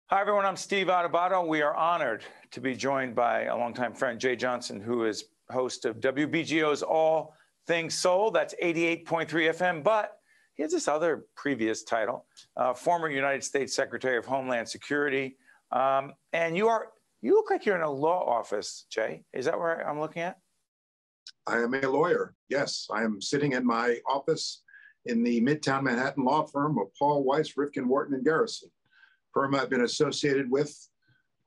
Hi, everyone. I'm Steve Adubato. We are honored to be joined by a longtime friend, Jeh Johnson, who is host of WBGO's All Things Soul. That's 88.3 FM. But he has this other previous title, former United States Secretary of Homeland Security. And you look like you're in a law office, Jeh. Is that where I'm looking at? I am a lawyer. Yes, I am sitting in my office in the Midtown Manhattan law firm of Paul, Weiss, Rifkin, Wharton, and Garrison. Firm I've been associated with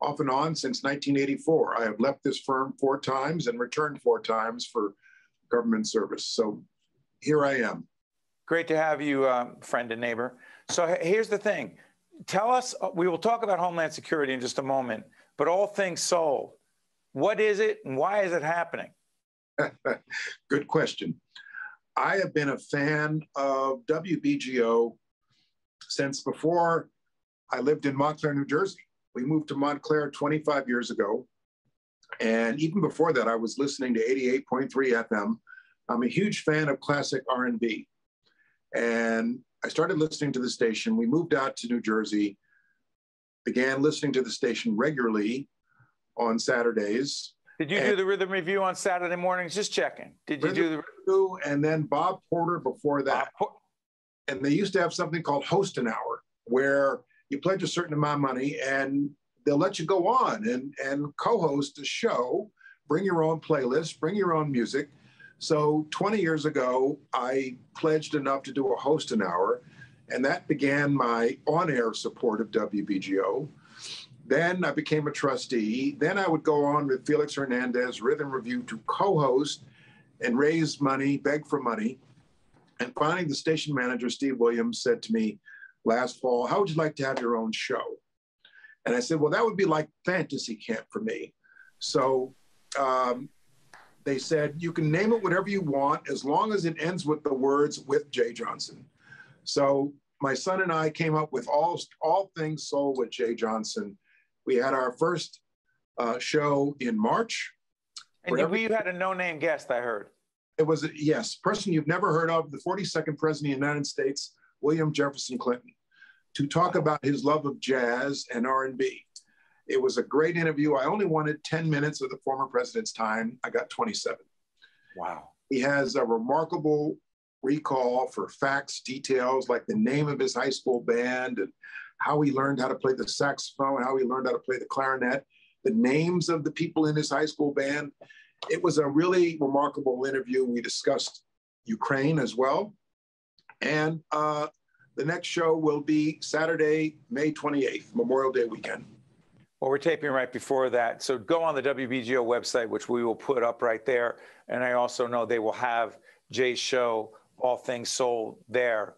off and on since 1984. I have left this firm 4 times and returned 4 times for government service. So here I am. Great to have you, friend and neighbor. So here's the thing. Tell us, we will talk about Homeland Security in just a moment, but All Things Soul, what is it and why is it happening? Good question. I have been a fan of WBGO since before I lived in Montclair, New Jersey. We moved to Montclair 25 years ago. And even before that, I was listening to 88.3 FM. I'm a huge fan of classic R&B. And I started listening to the station. We moved out to New Jersey, began listening to the station regularly on Saturdays. Did you do the rhythm review on Saturday mornings? Just checking. Did you do the review? And then Bob Porter before that. And they used to have something called Host an Hour, where you pledge a certain amount of money and they'll let you go on and co-host a show, bring your own playlist, bring your own music. So 20 years ago, I pledged enough to do a Host an Hour, and that began my on-air support of WBGO. Then I became a trustee. Then I would go on with Felix Hernandez, Rhythm Review, to co-host and raise money, beg for money. And finally, the station manager, Steve Williams, said to me last fall, "How would you like to have your own show?" And I said, well, that would be like fantasy camp for me. So they said, you can name it whatever you want, as long as it ends with the words "with Jeh Johnson." So my son and I came up with All Things Soul with Jeh Johnson. We had our first show in March. And you had a no-name guest, I heard. It was, yes, person you've never heard of, the 42nd president of the United States, William Jefferson Clinton, to talk about his love of jazz and R&B. It was a great interview. I only wanted 10 minutes of the former president's time. I got 27. Wow. He has a remarkable recall for facts, details, like the name of his high school band and how he learned how to play the saxophone, how he learned how to play the clarinet, the names of the people in his high school band. It was a really remarkable interview. We discussed Ukraine as well. And the next show will be Saturday, May 28th, Memorial Day weekend. Well, we're taping right before that. So go on the WBGO website, which we will put up right there. And I also know they will have Jay's show, All Things Soul, there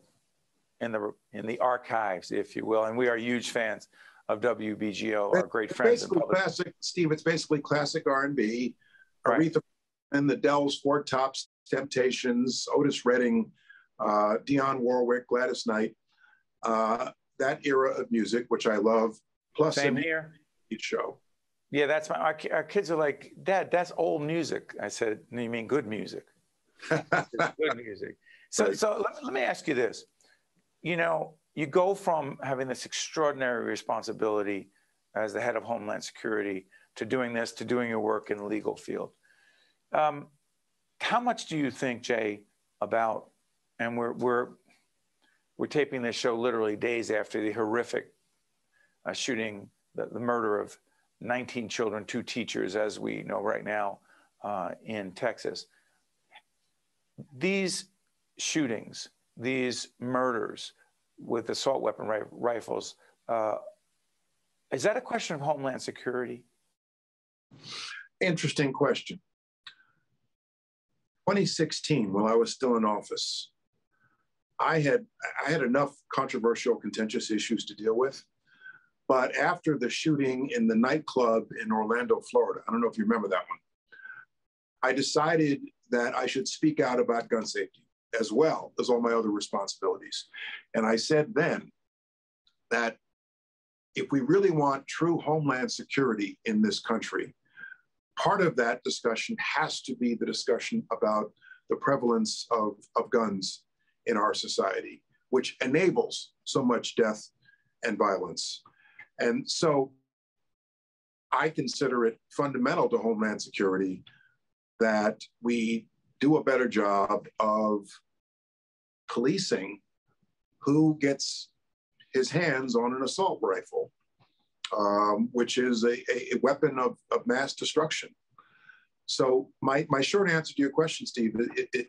in the archives, if you will. And we are huge fans of WBGO, our great friends. Basically classic, Steve, it's basically classic R&B, right. Aretha and the Dells, Four Tops, Temptations, Otis Redding, Dionne Warwick, Gladys Knight, that era of music, which I love. Plus, same here. Show. Yeah, that's our kids are like, Dad, that's old music. I said, no, you mean good music? Good music. So, right. So let me ask you this. You know, you go from having this extraordinary responsibility as the head of Homeland Security to doing this, to doing your work in the legal field. How much do you think, Jay, about, and we're taping this show literally days after the horrific shooting, the murder of 19 children, 2 teachers, as we know right now in Texas. These shootings, these murders with assault weapon rifles, is that a question of Homeland Security? Interesting question. 2016, while I was still in office, I had enough controversial, contentious issues to deal with. But after the shooting in the nightclub in Orlando, Florida, I don't know if you remember that one, I decided that I should speak out about gun safety as well as all my other responsibilities. And I said then that if we really want true Homeland Security in this country, part of that discussion has to be the discussion about the prevalence of guns in our society, which enables so much death and violence. And so I consider it fundamental to Homeland Security that we do a better job of policing who gets his hands on an assault rifle, which is a weapon of mass destruction. So my short answer to your question, Steve,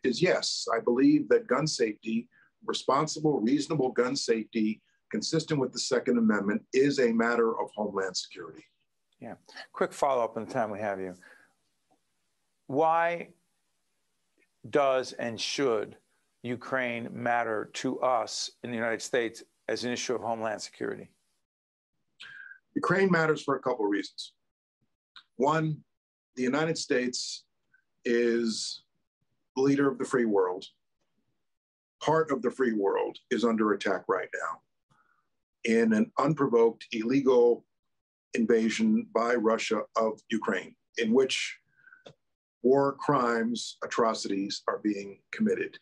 is yes. I believe that gun safety, responsible, reasonable gun safety, consistent with the Second Amendment, is a matter of Homeland Security. Yeah. Quick follow-up in the time we have you. Why does and should Ukraine matter to us in the United States as an issue of Homeland Security? Ukraine matters for a couple of reasons. One, the United States is the leader of the free world. Part of the free world is under attack right now in an unprovoked, illegal invasion by Russia of Ukraine, in which war crimes, atrocities are being committed.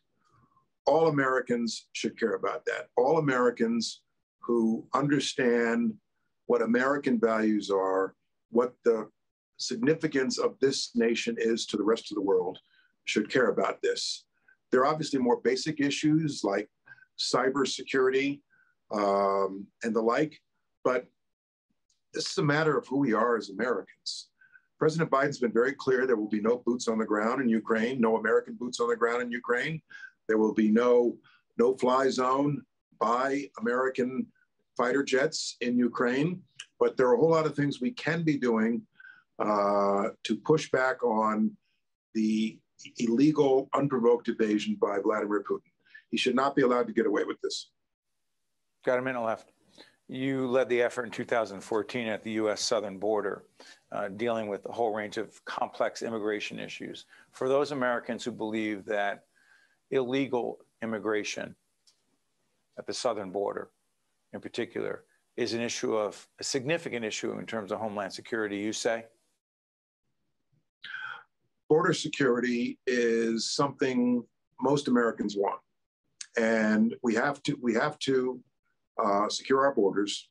All Americans should care about that. All Americans who understand what American values are, what the significance of this nation is to the rest of the world, should care about this. There are obviously more basic issues like cybersecurity and the like, but this is a matter of who we are as Americans. President Biden's been very clear there will be no boots on the ground in Ukraine, no American boots on the ground in Ukraine. There will be no fly zone by American fighter jets in Ukraine. But there are a whole lot of things we can be doing to push back on the illegal, unprovoked invasion by Vladimir Putin. He should not be allowed to get away with this. Got a minute left. You led the effort in 2014 at the U.S. southern border, dealing with a whole range of complex immigration issues. For those Americans who believe that illegal immigration at the southern border, in particular, is an issue of a significant issue in terms of Homeland Security, you say? Border security is something most Americans want, and we have to secure our borders.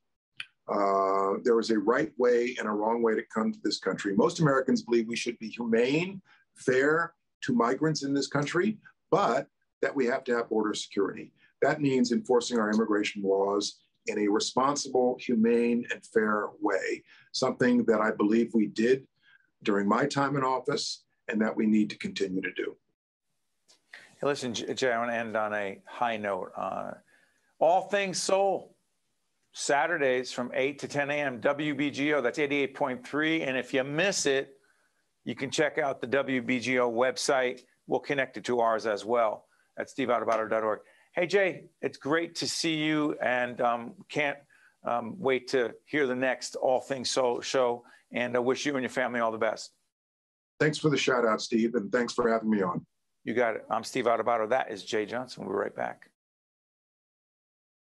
There is a right way and a wrong way to come to this country. Most Americans believe we should be humane, fair to migrants in this country, but that we have to have border security. That means enforcing our immigration laws in a responsible, humane, and fair way, something that I believe we did during my time in office and that we need to continue to do. Hey, listen, Jay, I want to end on a high note. All Things Soul, Saturdays from 8 to 10 a.m., WBGO, that's 88.3. And if you miss it, you can check out the WBGO website. We'll connect it to ours as well at steveadubato.org. Hey, Jay, it's great to see you, and can't wait to hear the next All Things Soul show, and I wish you and your family all the best. Thanks for the shout out, Steve, and thanks for having me on. You got it. I'm Steve Adubato. That is Jeh Johnson. We'll be right back.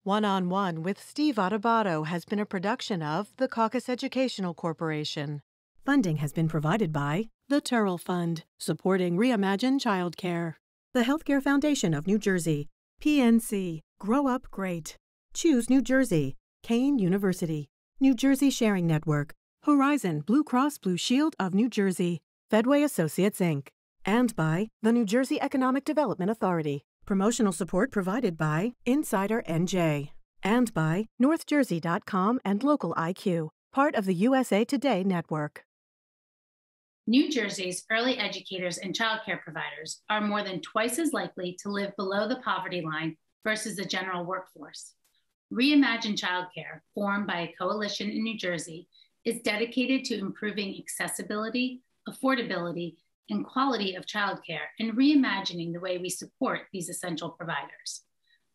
One-on-One with Steve Adubato has been a production of the Caucus Educational Corporation. Funding has been provided by the Turrell Fund, supporting Reimagine Childcare, the Healthcare Foundation of New Jersey, PNC, Grow Up Great, Choose New Jersey, Kane University, New Jersey Sharing Network, Horizon Blue Cross Blue Shield of New Jersey, Fedway Associates, Inc., and by the New Jersey Economic Development Authority. Promotional support provided by Insider NJ, and by NorthJersey.com and Local IQ, part of the USA Today network. New Jersey's early educators and childcare providers are more than twice as likely to live below the poverty line versus the general workforce. Reimagine Childcare, formed by a coalition in New Jersey, is dedicated to improving accessibility, affordability, and quality of childcare and reimagining the way we support these essential providers.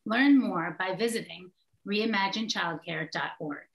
Learn more by visiting reimaginechildcare.org.